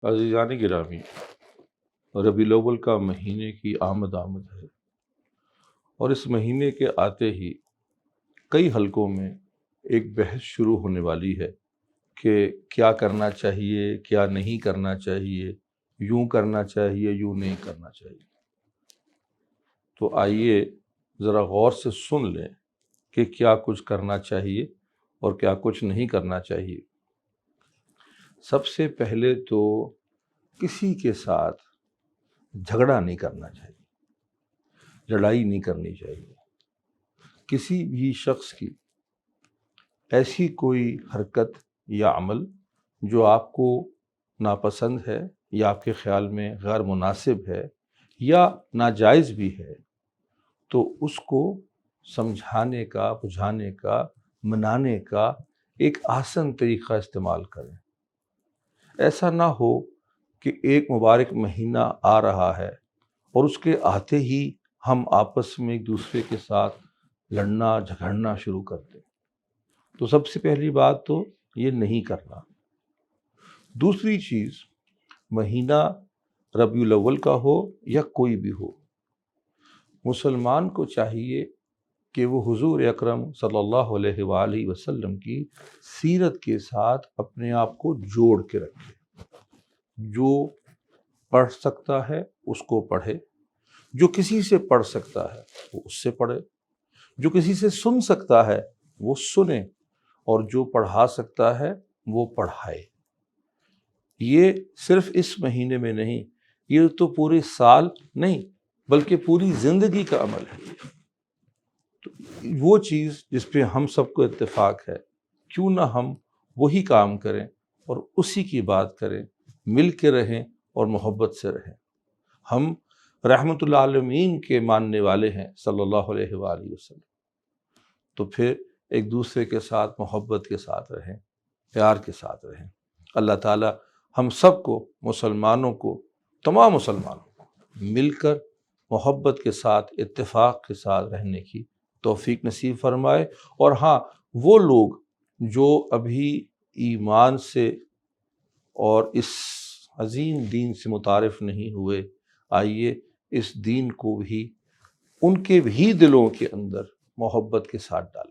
عزیزان گرامی، ربیع الاول کا مہینے کی آمد ہے، اور اس مہینے کے آتے ہی کئی حلقوں میں ایک بحث شروع ہونے والی ہے کہ کیا کرنا چاہیے، کیا نہیں کرنا چاہیے، یوں کرنا چاہیے، یوں نہیں کرنا چاہیے۔ تو آئیے ذرا غور سے سن لیں کہ کیا کچھ کرنا چاہیے اور کیا کچھ نہیں کرنا چاہیے۔ سب سے پہلے تو کسی کے ساتھ جھگڑا نہیں کرنا چاہیے، لڑائی نہیں کرنی چاہیے۔ کسی بھی شخص کی ایسی کوئی حرکت یا عمل جو آپ کو ناپسند ہے یا آپ کے خیال میں غیر مناسب ہے یا ناجائز بھی ہے، تو اس کو سمجھانے کا، بجھانے کا، منانے کا ایک آسن طریقہ استعمال کریں۔ ایسا نہ ہو کہ ایک مبارک مہینہ آ رہا ہے اور اس کے آتے ہی ہم آپس میں ایک دوسرے کے ساتھ لڑنا جھگڑنا شروع کر دیں۔ تو سب سے پہلی بات تو یہ نہیں کرنا۔ دوسری چیز، مہینہ ربیع الاول کا ہو یا کوئی بھی ہو، مسلمان کو چاہیے کہ وہ حضور اکرم صلی اللہ علیہ وآلہ وسلم کی سیرت کے ساتھ اپنے آپ کو جوڑ کے رکھے۔ جو پڑھ سکتا ہے اس کو پڑھے، جو کسی سے پڑھ سکتا ہے وہ اس سے پڑھے، جو کسی سے سن سکتا ہے وہ سنے، اور جو پڑھا سکتا ہے وہ پڑھائے۔ یہ صرف اس مہینے میں نہیں، یہ تو پورے سال نہیں بلکہ پوری زندگی کا عمل ہے۔ تو وہ چیز جس پہ ہم سب کو اتفاق ہے، کیوں نہ ہم وہی کام کریں اور اسی کی بات کریں، مل کے رہیں اور محبت سے رہیں۔ ہم رحمت اللہ عالمین کے ماننے والے ہیں صلی اللہ علیہ وآلہ وسلم، تو پھر ایک دوسرے کے ساتھ محبت کے ساتھ رہیں، پیار کے ساتھ رہیں۔ اللہ تعالی ہم سب کو، مسلمانوں کو، تمام مسلمانوں کو مل کر محبت کے ساتھ، اتفاق کے ساتھ رہنے کی توفیق نصیب فرمائے۔ اور ہاں، وہ لوگ جو ابھی ایمان سے اور اس عظیم دین سے متعارف نہیں ہوئے، آئیے اس دین کو بھی ان کے بھی دلوں کے اندر محبت کے ساتھ ڈالیں۔